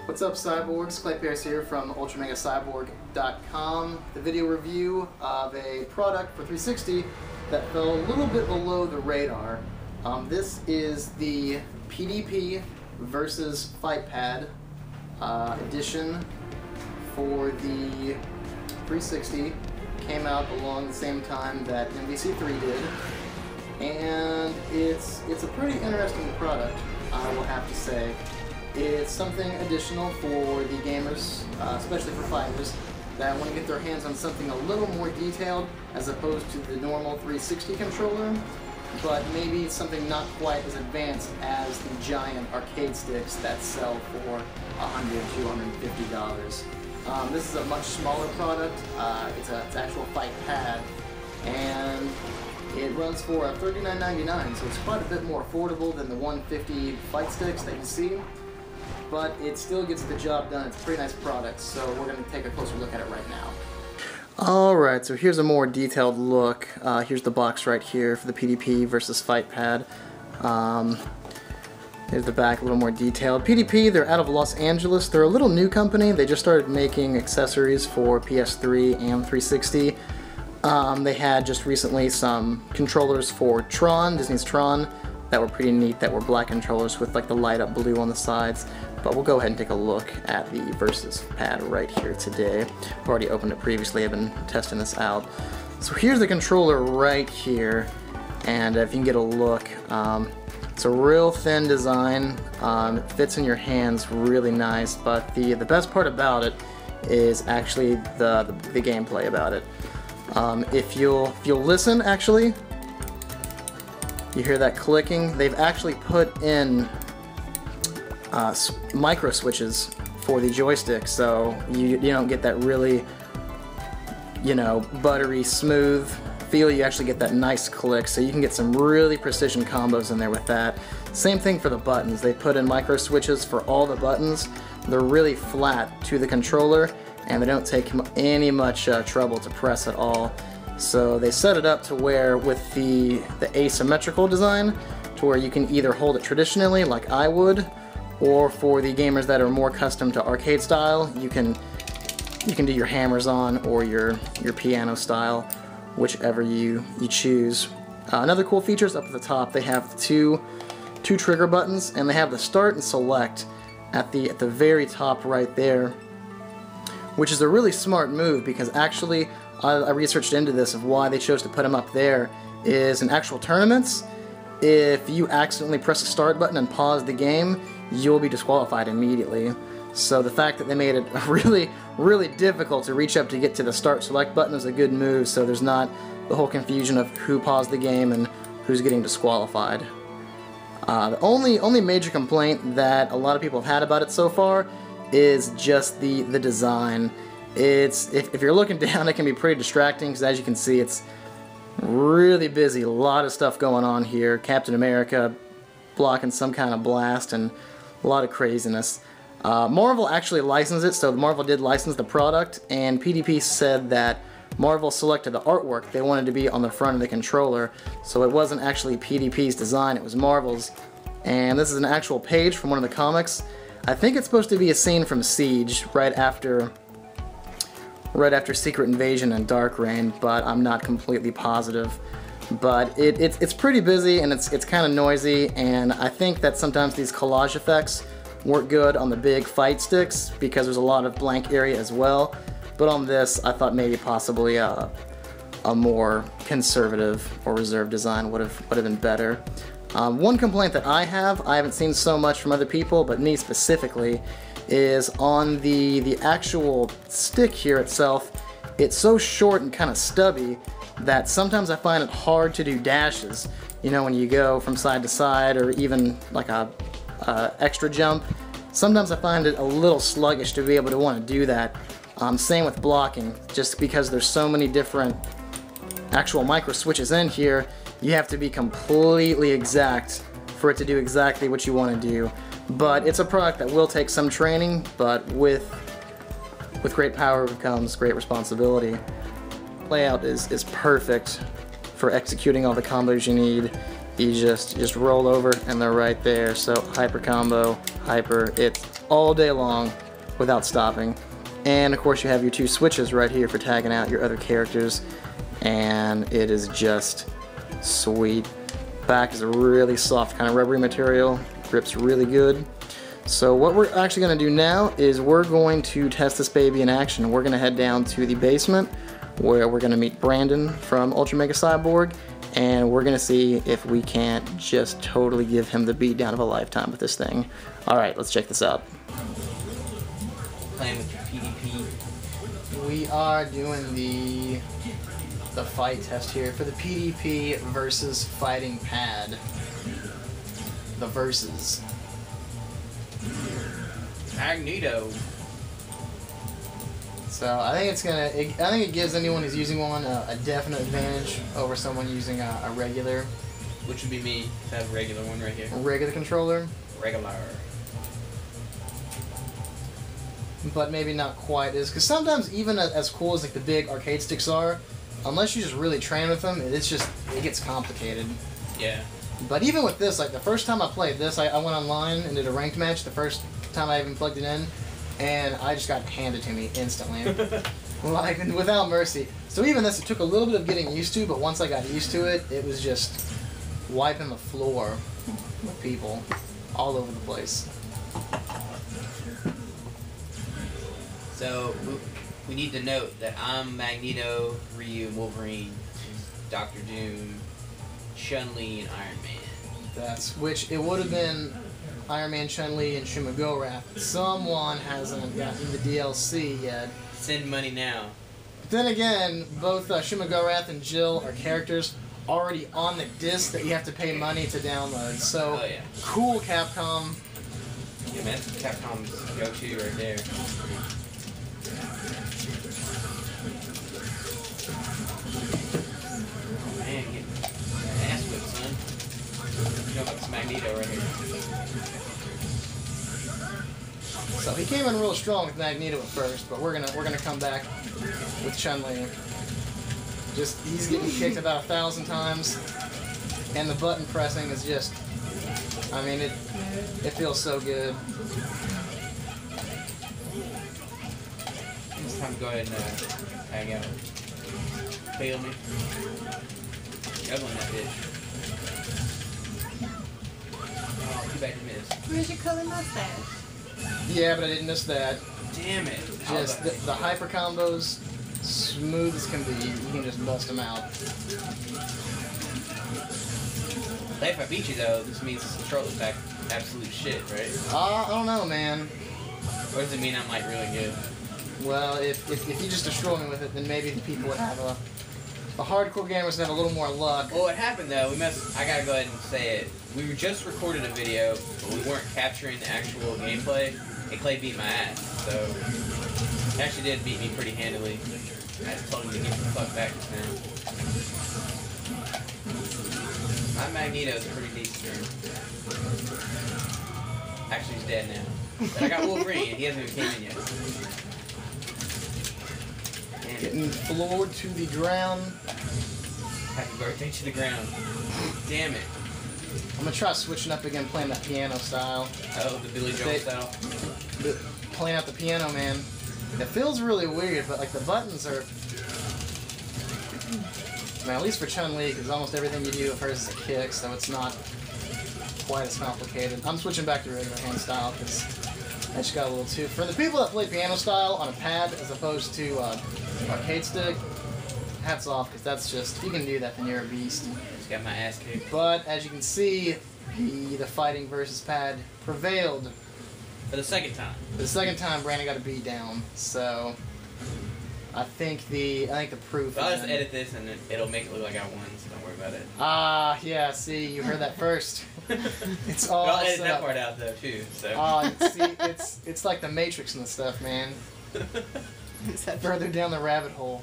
What's up, Cyborgs? Fightpad here from Ultra Mega Cyborg.com. The video review of a product for 360 that fell a little bit below the radar. This is the PDP versus Fightpad edition for the 360. Came out along the same time that MVC3 did, and it's a pretty interesting product, I will have to say. It's something additional for the gamers, especially for fighters, that want to get their hands on something a little more detailed as opposed to the normal 360 controller, but maybe something not quite as advanced as the giant arcade sticks that sell for $100, $250. This is a much smaller product. It's an actual Fightpad, and it runs for $39.99, so it's quite a bit more affordable than the $150 fight sticks that you see. But it still gets the job done. It's a pretty nice product, so we're going to take a closer look at it right now. Alright, so here's a more detailed look. Here's the box right here for the PDP versus Fightpad. Here's the back, a little more detailed. PDP, they're out of Los Angeles. They're a little new company. They just started making accessories for PS3 and 360. They had just recently some controllers for Tron, Disney's Tron, that were pretty neat, that were black controllers with like the light up blue on the sides. But we'll go ahead and take a look at the Versus pad right here today. I've already opened it previously, I've been testing this out. So here's the controller right here, and if you can get a look, it's a real thin design. It fits in your hands really nice, but the best part about it is actually the gameplay about it. If you'll listen, actually, you hear that clicking. They've actually put in micro switches for the joystick, so you don't get that really, buttery smooth feel. You actually get that nice click, so you can get some really precision combos in there with that. Same thing for the buttons. They put in micro switches for all the buttons. They're really flat to the controller, and they don't take any much trouble to press at all. So they set it up to where, with the asymmetrical design, to where you can either hold it traditionally like I would, or for the gamers that are more accustomed to arcade style, you can do your hammers on, or your piano style, whichever you choose. Another cool feature is up at the top. They have two trigger buttons, and they have the start and select at the very top right there, which is a really smart move, because actually I researched into this of why they chose to put them up there. Is in actual tournaments, if you accidentally press the start button and pause the game, you'll be disqualified immediately. So the fact that they made it really, really difficult to reach up to get to the start select button is a good move, so there's not the whole confusion of who paused the game and who's getting disqualified. The only major complaint that a lot of people have had about it so far is just the design. If you're looking down, it can be pretty distracting, because as you can see, it's really busy. A lot of stuff going on here. Captain America blocking some kind of blast, and a lot of craziness. Marvel actually licensed it, so Marvel did license the product, and PDP said that Marvel selected the artwork they wanted to be on the front of the controller, so it wasn't actually PDP's design, it was Marvel's. And this is an actual page from one of the comics. I think it's supposed to be a scene from Siege, right after Secret Invasion and Dark Reign, but I'm not completely positive. But it's pretty busy, and it's kind of noisy, and I think that sometimes these collage effects work good on the big fight sticks, because there's a lot of blank area as well. But on this, I thought maybe possibly a more conservative or reserved design would have been better. One complaint that I haven't seen so much from other people, but me specifically, is on the actual stick here itself. It's so short and kind of stubby that sometimes I find it hard to do dashes. When you go from side to side, or even like a extra jump. Sometimes I find it a little sluggish to be able to want to do that. Same with blocking, just because there's so many different actual micro switches in here, you have to be completely exact for it to do exactly what you want to do. But it's a product that will take some training, but with great power comes great responsibility. Layout is perfect for executing all the combos you need. you just roll over and they're right there. So hyper combo, hyper, it's all day long without stopping. And of course you have your two switches right here for tagging out your other characters, and it is just sweet. Back is a really soft kind of rubbery material, grips really good. So what we're actually going to do now is we're going to test this baby in action. We're going to head down to the basement where we're going to meet Brandon from Ultra Mega Cyborg, and we're going to see if we can't just totally give him the beatdown of a lifetime with this thing. Alright, let's check this out. Playing with PDP. We are doing the fight test here for the PDP versus fighting pad. The versus. Magneto. So I think I think it gives anyone who's using one a definite advantage over someone using a regular. Which would be me. I have a regular one right here. A regular controller. Regular. But maybe not quite as, because sometimes even as cool as like the big arcade sticks are, unless you just really train with them, it gets complicated. Yeah. But even with this, like the first time I played this, I went online and did a ranked match the first time I even plugged it in, and I just got handed to me instantly. Like, without mercy. So even this, it took a little bit of getting used to, but once I got used to it, it was just wiping the floor with people all over the place. So, we need to note that I'm Magneto, Ryu, Wolverine, Dr. Doom, Chun-Li, and Iron Man. Which it would have been Iron Man, Chun-Li, and Shuma-Gorath. Someone hasn't gotten the DLC yet. Send money now. But then again, both Shuma-Gorath and Jill are characters already on the disc that you have to pay money to download. So, oh, yeah. Cool, Capcom. Yeah, man, that's Capcom's go-to right there. Man, get ass whipped, son. You know about this Magneto right here. So he came in real strong with Magneto at first, but we're gonna come back with Chun-Li. He's getting kicked about 1,000 times, and the button pressing is just, I mean, it feels so good. It's time to go ahead and hang out. Feel me? Juggling that bitch. Oh, too bad you missed. Where's your color mustache? Yeah, but I didn't miss that. Damn it. Just the hyper combos, smooth as can be. You can just bust them out. If I beat you though, this means this control is back absolute shit, right? I don't know, man. Or does it mean I'm like really good? Well, if you just destroy me with it, then maybe the people would have the hardcore gamers would have a little more luck. Well, what happened though, I gotta go ahead and say it. We were just recorded a video, but we weren't capturing the actual gameplay, and Clay beat my ass, so he actually did beat me pretty handily. I just told him to get the fuck back just now. My Magneto's pretty decent. Actually, he's dead now. But I got Wolverine, and he hasn't even came in yet. Getting floored to the ground. Happy birthday to the ground. Damn it. I'm gonna try switching up again, playing that piano style. Oh, the Billy Joel style. Playing out the piano, man. It feels really weird, but like the buttons are, man, at least for Chun-Li, because almost everything you do at first is a kick, so it's not quite as complicated. I'm switching back to regular hand style because I just got a little too. For the people that play piano style on a pad as opposed to arcade stick, hats off, because that's just, if you can do that, then you're a beast. Just got my ass kicked. But as you can see, the fighting versus pad prevailed. For the second time. For the second time, Brandon got a beat down. So I think the proof. I'll just edit this and it'll make it look like I won, so don't worry about it. Ah, yeah. See, you heard that first. It's all. But I'll edit that part out though too. So. See, it's like the Matrix and the stuff, man. Further down the rabbit hole.